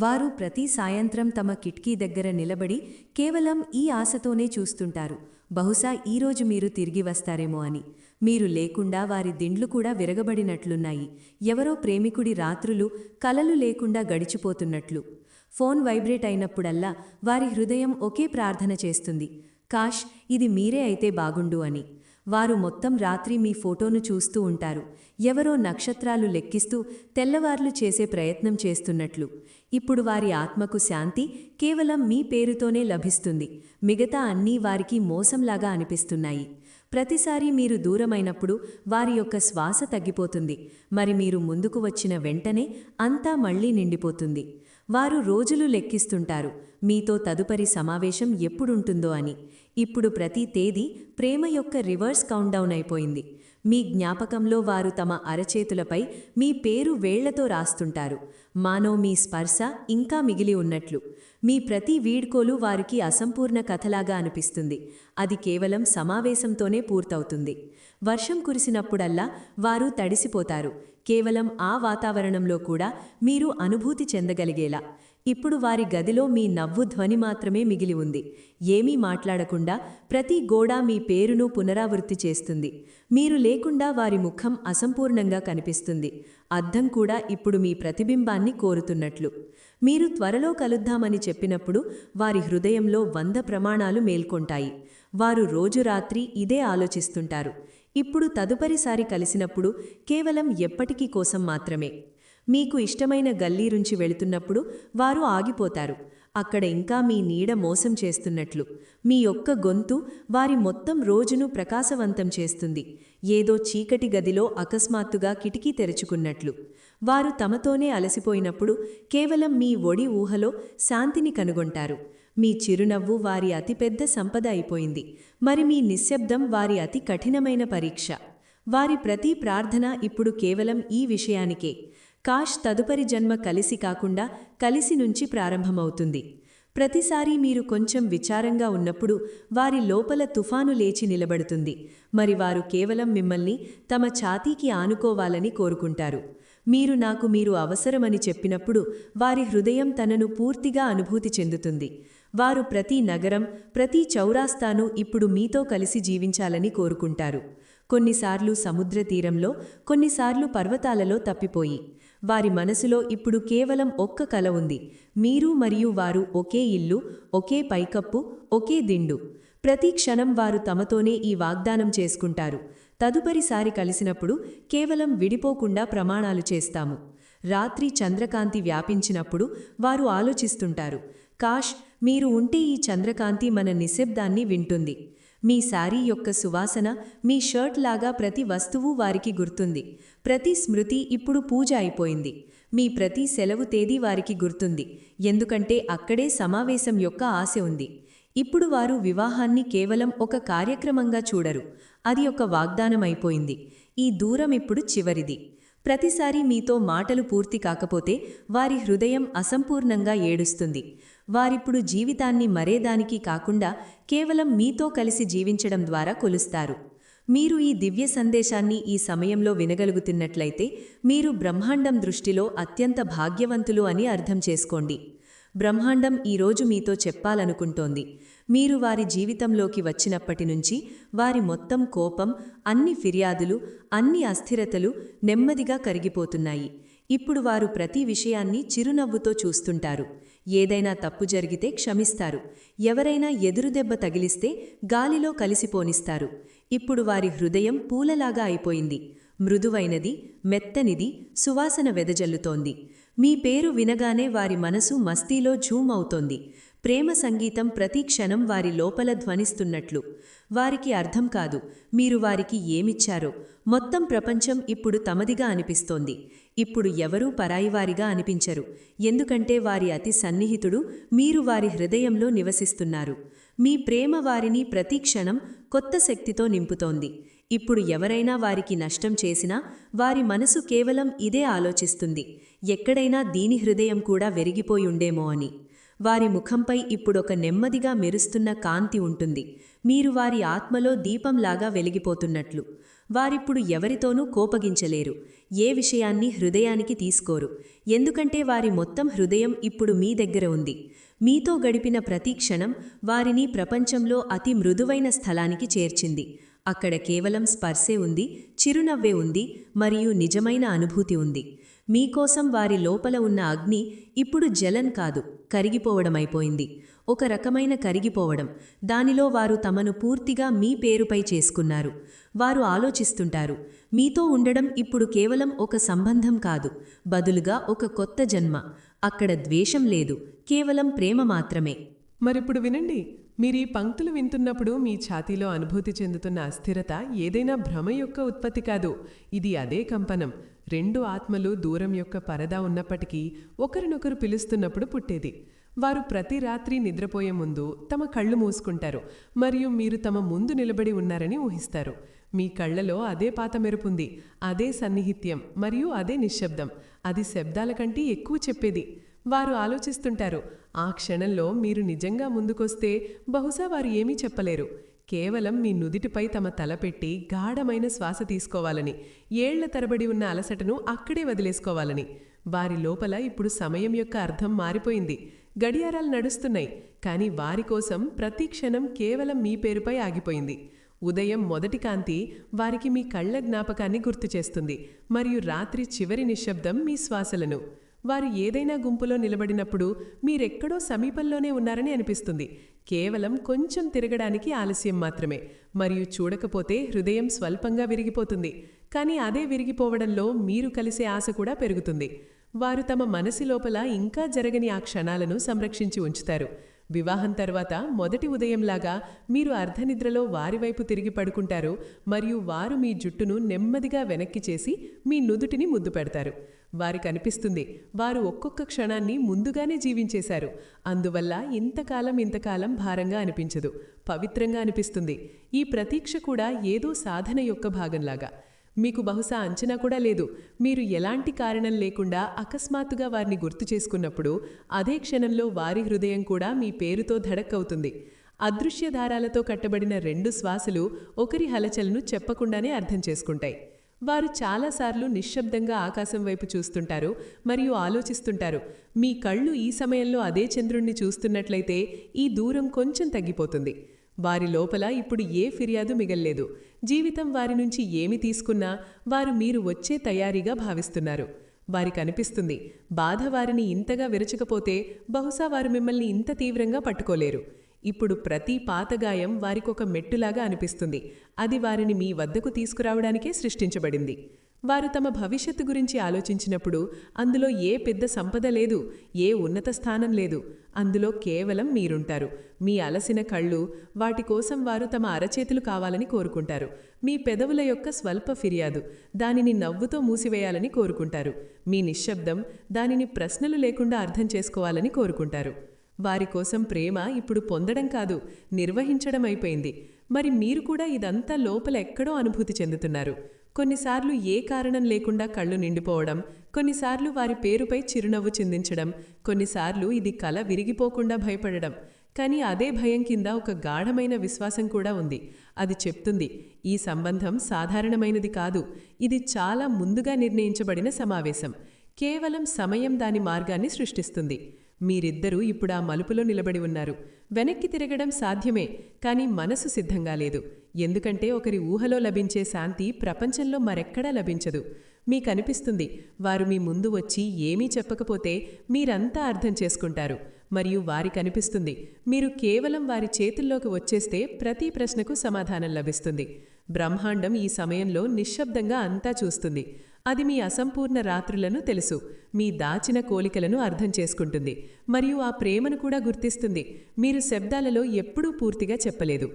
వారు ప్రతి సాయంత్రం తమ కిటికీ దగ్గర నిలబడి కేవలం ఈ ఆశతోనే చూస్తుంటారు, బహుశా ఈరోజు మీరు తిరిగి వస్తారేమో అని. మీరు లేకుండా వారి దిండ్లు కూడా విరగబడినట్లున్నాయి. ఎవరో ప్రేమికుడి రాత్రులు కలలు లేకుండా గడిచిపోతున్నట్లు. ఫోన్ వైబ్రేట్ అయినప్పుడల్లా వారి హృదయం ఒకే ప్రార్థన చేస్తుంది, కాష్ ఇది మీరే అయితే బాగుండు అని. వారు మొత్తం రాత్రి మీ ఫోటోను చూస్తూ ఉంటారు, ఎవరో నక్షత్రాలు లెక్కిస్తూ తెల్లవార్లు చేసే ప్రయత్నం చేస్తున్నట్లు. ఇప్పుడు వారి ఆత్మకు శాంతి కేవలం మీ పేరుతోనే లభిస్తుంది, మిగతా అన్నీ వారికి మోసంలాగా అనిపిస్తున్నాయి. ప్రతిసారి మీరు దూరమైనప్పుడు వారి యొక్క శ్వాస తగ్గిపోతుంది, మరి మీరు ముందుకు వచ్చిన వెంటనే అంతా మళ్లీ నిండిపోతుంది. వారు రోజులు లెక్కిస్తుంటారు, మీతో తదుపరి సమావేశం ఎప్పుడుంటుందో అని. ఇప్పుడు ప్రతి తేదీ ప్రేమ యొక్క రివర్స్ కౌంట్డౌన్ అయిపోయింది. మీ జ్ఞాపకంలో వారు తమ అరచేతులపై మీ పేరు వేళ్లతో రాస్తుంటారు, మానో మీ స్పర్శ ఇంకా మిగిలి ఉన్నట్లు. మీ ప్రతి వీడ్కోలు వారికి అసంపూర్ణ కథలాగా అనిపిస్తుంది, అది కేవలం సమావేశంతోనే పూర్తవుతుంది. వర్షం కురిసినప్పుడల్లా వారు తడిసిపోతారు, కేవలం ఆ వాతావరణంలో కూడా మీరు అనుభూతి చెందగలిగేలా. ఇప్పుడు వారి గదిలో మీ నవ్వు ధ్వని మాత్రమే మిగిలి ఉంది, ఏమీ మాట్లాడకుండా ప్రతి గోడ మీ పేరును పునరావృత్తి చేస్తుంది. మీరు లేకుండా వారి ముఖం అసంపూర్ణంగా కనిపిస్తుంది, అద్దం కూడా ఇప్పుడు మీ ప్రతిబింబాన్ని కోరుతున్నట్లు. మీరు త్వరలో కలుద్దామని చెప్పినప్పుడు వారి హృదయంలో 100 ప్రమాణాలు మేల్కొంటాయి. వారు రోజు రాత్రి ఇదే ఆలోచిస్తుంటారు, ఇప్పుడు తదుపరిసారి కలిసినప్పుడు కేవలం ఎప్పటికీ కోసం మాత్రమే. మీకు ఇష్టమైన గల్లీరుంచి వెళుతున్నప్పుడు వారు ఆగిపోతారు, అక్కడ ఇంకా మీ నీడ మోసం చేస్తున్నట్లు. మీ యొక్క గొంతు వారి మొత్తం రోజును ప్రకాశవంతం చేస్తుంది, ఏదో చీకటి గదిలో అకస్మాత్తుగా కిటికీ తెరుచుకున్నట్లు. వారు తమతోనే అలసిపోయినప్పుడు కేవలం మీ ఒడి ఊహలో శాంతిని కనుగొంటారు. మీ చిరునవ్వు వారి అతిపెద్ద సంపద అయిపోయింది, మరి మీ నిశ్శబ్దం వారి అతి కఠినమైన పరీక్ష. వారి ప్రతి ప్రార్థన ఇప్పుడు కేవలం ఈ విషయానికే, కాష్ తదుపరి జన్మ కలిసి కాకుండా కలిసి నుంచి ప్రారంభమవుతుంది. ప్రతిసారి మీరు కొంచెం విచారంగా ఉన్నప్పుడు వారి లోపల తుఫాను లేచి నిలబడుతుంది, మరి వారు కేవలం మిమ్మల్ని తమ ఛాతీకి ఆనుకోవాలని కోరుకుంటారు. మీరు అవసరమని చెప్పినప్పుడు వారి హృదయం తనను పూర్తిగా అనుభూతి చెందుతుంది. వారు ప్రతి నగరం, ప్రతి చౌరాస్తాను ఇప్పుడు మీతో కలిసి జీవించాలని కోరుకుంటారు. కొన్నిసార్లు సముద్ర తీరంలో, కొన్నిసార్లు పర్వతాలలో తప్పిపోయి. వారి మనసులో ఇప్పుడు కేవలం ఒక్క కల ఉంది, మీరు మరియు వారు ఒకే ఇల్లు, ఒకే పైకప్పు, ఒకే దిండు. ప్రతి క్షణం వారు తమతోనే ఈ వాగ్దానం చేసుకుంటారు, తదుపరిసారి కలిసినప్పుడు కేవలం విడిపోకుండా ప్రమాణాలు చేస్తాము. రాత్రి చంద్రకాంతి వ్యాపించినప్పుడు వారు ఆలోచిస్తుంటారు, కాష్ మీరు ఉంటే ఈ చంద్రకాంతి మన నిశ్శబ్దాన్ని వింటుంది. మీ శారీ యొక్క సువాసన, మీ షర్ట్ లాగా ప్రతి వస్తువు వారికి గుర్తుంది. ప్రతి స్మృతి ఇప్పుడు పూజ అయిపోయింది. మీ ప్రతి సెలవు తేదీ వారికి గుర్తుంది, ఎందుకంటే అక్కడే సమావేశం యొక్క ఆశ ఉంది. ఇప్పుడు వారు వివాహాన్ని కేవలం ఒక కార్యక్రమంగా చూడరు, అది ఒక వాగ్దానం అయిపోయింది. ఈ దూరం ఇప్పుడు చివరిది. ప్రతిసారి మీతో మాటలు పూర్తి కాకపోతే వారి హృదయం అసంపూర్ణంగా ఏడుస్తుంది. వారిప్పుడు జీవితాన్ని మరేదానికి కాకుండా కేవలం మీతో కలిసి జీవించడం ద్వారా కొలుస్తారు. మీరు ఈ దివ్య సందేశాన్ని ఈ సమయంలో వినగలుగుతున్నట్లయితే మీరు బ్రహ్మాండం దృష్టిలో అత్యంత భాగ్యవంతులు అని అర్థం చేసుకోండి. బ్రహ్మాండం ఈరోజు మీతో చెప్పాలనుకుంటోంది, మీరు వారి జీవితంలోకి వచ్చినప్పటి నుంచి వారి మొత్తం కోపం, అన్ని ఫిర్యాదులు, అన్ని అస్థిరతలు నెమ్మదిగా కరిగిపోతున్నాయి. ఇప్పుడు వారు ప్రతి విషయాన్ని చిరునవ్వుతో చూస్తుంటారు. ఏదైనా తప్పు జరిగితే క్షమిస్తారు, ఎవరైనా ఎదురుదెబ్బ తగిలిస్తే గాలిలో కలిసిపోనిస్తారు. ఇప్పుడు వారి హృదయం పూలలాగా అయిపోయింది, మృదువైనది, మెత్తనిది, సువాసన వెదజల్లుతోంది. మీ పేరు వినగానే వారి మనసు మస్తీలో ఝూమ్ అవుతోంది. ప్రేమ సంగీతం ప్రతి క్షణం వారి లోపల ధ్వనిస్తున్నట్లు. వారికి అర్థం కాదు మీరు వారికి ఏమిచ్చారో, మొత్తం ప్రపంచం ఇప్పుడు తమదిగా అనిపిస్తోంది. ఇప్పుడు ఎవరూ పరాయివారిగా అనిపించరు, ఎందుకంటే వారి అతి సన్నిహితుడు మీరు వారి హృదయంలో నివసిస్తున్నారు. మీ ప్రేమ వారిని ప్రతి క్షణం కొత్త శక్తితో నింపుతోంది. ఇప్పుడు ఎవరైనా వారికి నష్టం చేసినా వారి మనసు కేవలం ఇదే ఆలోచిస్తుంది, ఎక్కడైనా దీని హృదయం కూడా వెరిగిపోయుండేమో అని. వారి ముఖంపై ఇప్పుడొక నెమ్మదిగా మెరుస్తున్న కాంతి ఉంటుంది, మీరు వారి ఆత్మలో దీపంలాగా వెలిగిపోతున్నట్లు. వారిప్పుడు ఎవరితోనూ కోపగించలేరు, ఏ విషయాన్ని హృదయానికి తీసుకోరు, ఎందుకంటే వారి మొత్తం హృదయం ఇప్పుడు మీ దగ్గర ఉంది. మీతో గడిపిన ప్రతి క్షణం వారిని ప్రపంచంలో అతి మృదువైన స్థలానికి చేర్చింది. అక్కడ కేవలం స్పర్శే ఉంది, చిరునవ్వే ఉంది, మరియు నిజమైన అనుభూతి ఉంది. మీకోసం వారి లోపల ఉన్న అగ్ని ఇప్పుడు జలం కాదు, కరిగిపోవడమైపోయింది. ఒక రకమైన కరిగిపోవడం. దానిలో వారు తమను పూర్తిగా మీ పేరుపై చేసుకున్నారు. వారు ఆలోచిస్తుంటారు, మీతో ఉండడం ఇప్పుడు కేవలం ఒక సంబంధం కాదు, బదులుగా ఒక కొత్త జన్మ. అక్కడ ద్వేషం లేదు, కేవలం ప్రేమ మాత్రమే. మరిప్పుడు వినండి, మీరీ పంక్తులు వింటున్నప్పుడు మీ ఛాతీలో అనుభూతి చెందుతున్న అస్థిరత ఏదైనా భ్రమ యొక్క ఉత్పత్తి కాదు. ఇది అదే కంపనం. రెండు ఆత్మలు దూరం యొక్క పరదా ఉన్నప్పటికీ ఒకరినొకరు పిలుస్తున్నప్పుడు పుట్టేది. వారు ప్రతి రాత్రి నిద్రపోయే ముందు తమ కళ్ళు మూసుకుంటారు మరియు మీరు తమ ముందు నిలబడి ఉన్నారని ఊహిస్తారు. మీ కళ్లలో అదే పాత మెరుపుంది, అదే సన్నిహిత్యం మరియు అదే నిశ్శబ్దం. అది శబ్దాల కంటే ఎక్కువ చెప్పేది. వారు ఆలోచిస్తుంటారు, ఆ క్షణంలో మీరు నిజంగా ముందుకొస్తే బహుశా వారు ఏమీ చెప్పలేరు. కేవలం మీ నుదిటిపై తమ తల పెట్టి గాఢమైన శ్వాస తీసుకోవాలని, ఏళ్ల తరబడి ఉన్న అలసటను అక్కడే వదిలేసుకోవాలని. వారి లోపల ఇప్పుడు సమయం యొక్క అర్థం మారిపోయింది. గడియారాలు నడుస్తున్నాయి, కానీ వారి కోసం ప్రతి క్షణం కేవలం మీ పేరుపై ఆగిపోయింది. ఉదయం మొదటి కాంతి వారికి మీ కళ్ల జ్ఞాపకాన్ని గుర్తు చేస్తుంది, మరియు రాత్రి చివరి నిశ్శబ్దం మీ శ్వాసలను. వారు ఏదైనా గుంపులో నిలబడినప్పుడు మీరెక్కడో సమీపంలోనే ఉన్నారని అనిపిస్తుంది. కేవలం కొంచెం తిరగడానికి ఆలస్యం మాత్రమే. మరియు చూడకపోతే హృదయం స్వల్పంగా విరిగిపోతుంది, కానీ అదే విరిగిపోవడంలో మీరు కలిసే ఆశ కూడా పెరుగుతుంది. వారు తమ మనసి లోపల ఇంకా జరగని ఆ క్షణాలను సంరక్షించి ఉంచుతారు. వివాహం తర్వాత మొదటి ఉదయంలాగా మీరు అర్ధనిద్రలో వారివైపు తిరిగి పడుకుంటారు మరియు వారు మీ జుట్టును నెమ్మదిగా వెనక్కి చేసి మీ నుదుటిని ముద్దు పెడతారు. వారికనిపిస్తుంది వారు ఒక్కొక్క క్షణాన్ని ముందుగానే జీవించేశారు. అందువల్ల ఇంతకాలం భారంగా అనిపించదు, పవిత్రంగా అనిపిస్తుంది. ఈ ప్రతీక్ష కూడా ఏదో సాధన యొక్క భాగంలాగా. మీకు బహుశా అంచనా కూడా లేదు. మీరు ఎలాంటి కారణం లేకుండా అకస్మాత్తుగా వారిని గుర్తు చేసుకున్నప్పుడు అదే క్షణంలో వారి హృదయం కూడా మీ పేరుతో ధడక్కవుతుంది. అదృశ్య దారాలతో కట్టబడిన రెండు శ్వాసలు ఒకరి హలచల్ను చెప్పకుండానే అర్థం చేసుకుంటాయి. వారు చాలాసార్లు నిశ్శబ్దంగా ఆకాశం వైపు చూస్తుంటారు మరియు ఆలోచిస్తుంటారు. మీ కళ్ళు ఈ సమయంలో అదే చంద్రుణ్ణి చూస్తున్నట్లయితే ఈ దూరం కొంచెం తగ్గిపోతుంది. వారి లోపల ఇప్పుడు ఏ ఫిర్యాదు మిగల్లేదు. జీవితం వారి నుంచి ఏమి తీసుకున్నా వారు మీరు వచ్చే తయారీగా భావిస్తున్నారు. వారికనిపిస్తుంది బాధ వారిని ఇంతగా విరచకపోతే బహుశా వారు మిమ్మల్ని ఇంత తీవ్రంగా పట్టుకోలేరు. ఇప్పుడు ప్రతి పాతగాయం వారికొక మెట్టులాగా అనిపిస్తుంది. అది వారిని మీ వద్దకు తీసుకురావడానికే సృష్టించబడింది. వారు తమ భవిష్యత్తు గురించి ఆలోచించినప్పుడు అందులో ఏ పెద్ద సంపద లేదు, ఏ ఉన్నత స్థానం లేదు. అందులో కేవలం మీరుంటారు. మీ అలసిన కళ్ళు, వాటి కోసం వారు తమ అరచేతులు కావాలని కోరుకుంటారు. మీ పెదవుల యొక్క స్వల్ప ఫిర్యాదు, దానిని నవ్వుతో మూసివేయాలని కోరుకుంటారు. మీ నిశ్శబ్దం, దానిని ప్రశ్నలు లేకుండా అర్థం చేసుకోవాలని కోరుకుంటారు. వారి కోసం ప్రేమ ఇప్పుడు పొందడం కాదు, నిర్వహించడం అయిపోయింది. మరి మీరు కూడా ఇదంతా లోపల ఎక్కడో అనుభూతి చెందుతున్నారు. కొన్నిసార్లు ఏ కారణం లేకుండా కళ్ళు నిండిపోవడం, కొన్నిసార్లు వారి పేరుపై చిరునవ్వు చిందించడం, కొన్నిసార్లు ఇది కల విరిగిపోకుండా భయపడడం. కానీ అదే భయం కింద ఒక గాఢమైన విశ్వాసం కూడా ఉంది. అది చెప్తుంది, ఈ సంబంధం సాధారణమైనది కాదు, ఇది చాలా ముందుగా నిర్ణయించబడిన సమావేశం. కేవలం సమయం దాని మార్గాన్ని సృష్టిస్తుంది. మీరిద్దరూ ఇప్పుడు ఆ మలుపులో నిలబడి ఉన్నారు. వెనక్కి తిరగడం సాధ్యమే, కానీ మనసు సిద్ధంగా లేదు. ఎందుకంటే ఒకరి ఊహలో లభించే శాంతి ప్రపంచంలో మరెక్కడా లభించదు. మీకనిపిస్తుంది వారు మీ ముందు వచ్చి ఏమీ చెప్పకపోతే మీరంతా అర్థం చేసుకుంటారు. మరియు వారికనిపిస్తుంది మీరు కేవలం వారి చేతుల్లోకి వచ్చేస్తే ప్రతి ప్రశ్నకు సమాధానం లభిస్తుంది. బ్రహ్మాండం ఈ సమయంలో నిశ్శబ్దంగా అంతా చూస్తుంది. అది మీ అసంపూర్ణ రాత్రులను తెలుసు, మీ దాచిన కోలికలను అర్థం చేసుకుంటుంది మరియు ఆ ప్రేమను కూడా గుర్తిస్తుంది. మీరు శబ్దాలలో ఎప్పుడూ పూర్తిగా చెప్పలేదు.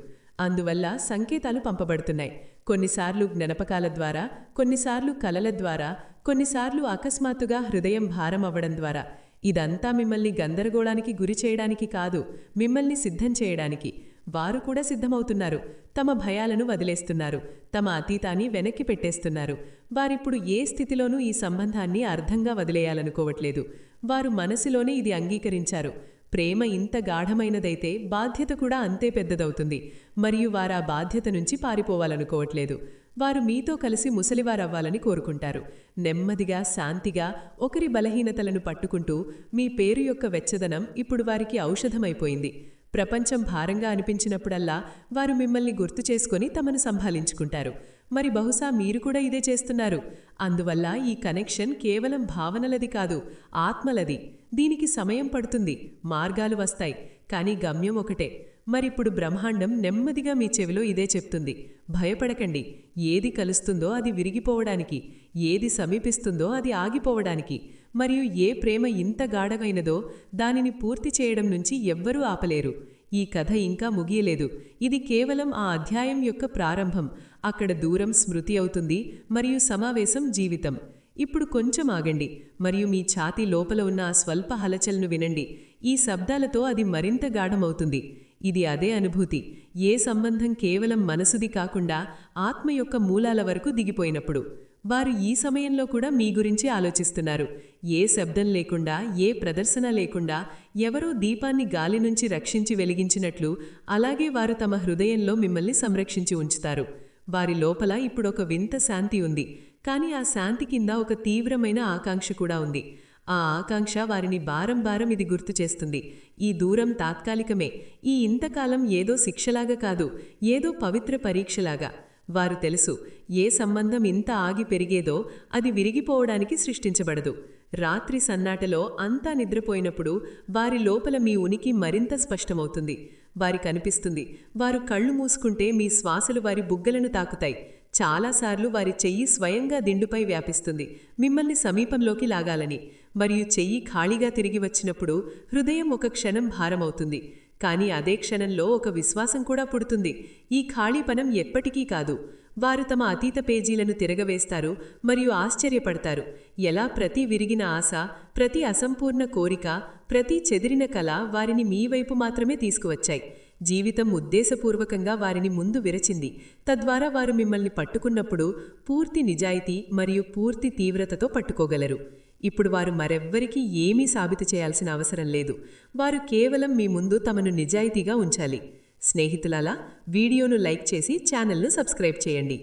అందువల్ల సంకేతాలు పంపబడుతున్నాయి. కొన్నిసార్లు జ్ఞాపకాల ద్వారా, కొన్నిసార్లు కలల ద్వారా, కొన్నిసార్లు అకస్మాత్తుగా హృదయం భారం అవ్వడం ద్వారా. ఇదంతా మిమ్మల్ని గందరగోళానికి గురి చేయడానికి కాదు, మిమ్మల్ని సిద్ధం చేయడానికి. వారు కూడా సిద్ధమవుతున్నారు. తమ భయాలను వదిలేస్తున్నారు, తమ అతీతాన్ని వెనక్కి పెట్టేస్తున్నారు. వారిప్పుడు ఏ స్థితిలోనూ ఈ సంబంధాన్ని అర్థంగా వదిలేయాలనుకోవట్లేదు. వారు మనసులోనే ఇది అంగీకరించారు. ప్రేమ ఇంత గాఢమైనదైతే బాధ్యత కూడా అంతే పెద్దదవుతుంది. మరియు వారా బాధ్యత నుంచి పారిపోవాలనుకోవట్లేదు. వారు మీతో కలిసి ముసలివారవ్వాలని కోరుకుంటారు. నెమ్మదిగా, శాంతిగా ఒకరి బలహీనతలను పట్టుకుంటూ మీ పేరు యొక్క వెచ్చదనం ఇప్పుడు వారికి ఔషధమైపోయింది. ప్రపంచం భారంగా అనిపించినప్పుడల్లా వారు మిమ్మల్ని గుర్తు చేసుకొని తమను సంభాళించుకుంటారు. మరి బహుశా మీరు కూడా ఇదే చేస్తున్నారు. అందువల్ల ఈ కనెక్షన్ కేవలం భావనలది కాదు, ఆత్మలది. దీనికి సమయం పడుతుంది, మార్గాలు వస్తాయి, కానీ గమ్యం ఒకటే. మరిప్పుడు బ్రహ్మాండం నెమ్మదిగా మీ చెవిలో ఇదే చెప్తుంది: భయపడకండి. ఏది కలుస్తుందో అది విరిగిపోవడానికి, ఏది సమీపిస్తుందో అది ఆగిపోవడానికి, మరియు ఏ ప్రేమ ఇంత గాఢమైనదో దానిని పూర్తి చేయడం నుంచి ఎవ్వరూ ఆపలేరు. ఈ కథ ఇంకా ముగియలేదు. ఇది కేవలం ఆ అధ్యాయం యొక్క ప్రారంభం. అక్కడ దూరం స్మృతి అవుతుంది మరియు సమావేశం జీవితం. ఇప్పుడు కొంచెం ఆగండి మరియు మీ ఛాతీ లోపల ఉన్న ఆ స్వల్ప హలచల్ను వినండి. ఈ శబ్దాలతో అది మరింత గాఢమవుతుంది. ఇది అదే అనుభూతి. ఏ సంబంధం కేవలం మనసుది కాకుండా ఆత్మ యొక్క మూలాల వరకు దిగిపోయినప్పుడు. వారు ఈ సమయంలో కూడా మీ గురించి ఆలోచిస్తున్నారు. ఏ శబ్దం లేకుండా, ఏ ప్రదర్శన లేకుండా ఎవరో దీపాన్ని గాలి నుంచి రక్షించి వెలిగించినట్లు, అలాగే వారు తమ హృదయంలో మిమ్మల్ని సంరక్షించి ఉంచుతారు. వారి లోపల ఇప్పుడొక వింత శాంతి ఉంది, కానీ ఆ శాంతి కింద ఒక తీవ్రమైన ఆకాంక్ష కూడా ఉంది. ఆ ఆకాంక్ష వారిని బారం ఇది గుర్తు చేస్తుంది: ఈ దూరం తాత్కాలికమే. ఈ ఇంతకాలం ఏదో శిక్షలాగా కాదు, ఏదో పవిత్ర పరీక్షలాగా. వారు తెలుసు, ఏ సంబంధం ఇంత ఆగి పెరిగేదో అది విరిగిపోవడానికి సృష్టించబడదు. రాత్రి సన్నాటలో అంతా నిద్రపోయినప్పుడు వారి లోపల మీ ఉనికి మరింత స్పష్టమవుతుంది. వారికనిపిస్తుంది, వారు కళ్ళు మూసుకుంటే మీ శ్వాసలు వారి బుగ్గలను తాకుతాయి. చాలాసార్లు వారి చెయ్యి స్వయంగా దిండుపై వ్యాపిస్తుంది, మిమ్మల్ని సమీపంలోకి లాగాలని. మరియు చెయ్యి ఖాళీగా తిరిగి వచ్చినప్పుడు హృదయం ఒక క్షణం భారమవుతుంది. కానీ అదే క్షణంలో ఒక విశ్వాసం కూడా పుడుతుంది: ఈ ఖాళీపనం ఎప్పటికీ కాదు. వారు తమ అతీత పేజీలను తిరగవేస్తారు మరియు ఆశ్చర్యపడతారు ఎలా ప్రతి విరిగిన ఆశ, ప్రతి అసంపూర్ణ కోరిక, ప్రతి చెదిరిన కల వారిని మీ వైపు మాత్రమే తీసుకువచ్చాయి. జీవితం ఉద్దేశపూర్వకంగా వారిని ముందు విరచింది. తద్వారా వారు మిమ్మల్ని పట్టుకున్నప్పుడు పూర్తి నిజాయితీ మరియు పూర్తి తీవ్రతతో పట్టుకోగలరు. ఇప్పుడు వారు మరెవ్వరికీ ఏమీ సాబితు చేయాల్సిన అవసరం లేదు. వారు కేవలం మీ ముందు తమను నిజాయితీగా ఉంచాలి. స్నేహితులారా, వీడియోను లైక్ చేసి ఛానల్ను సబ్స్క్రైబ్ చేయండి.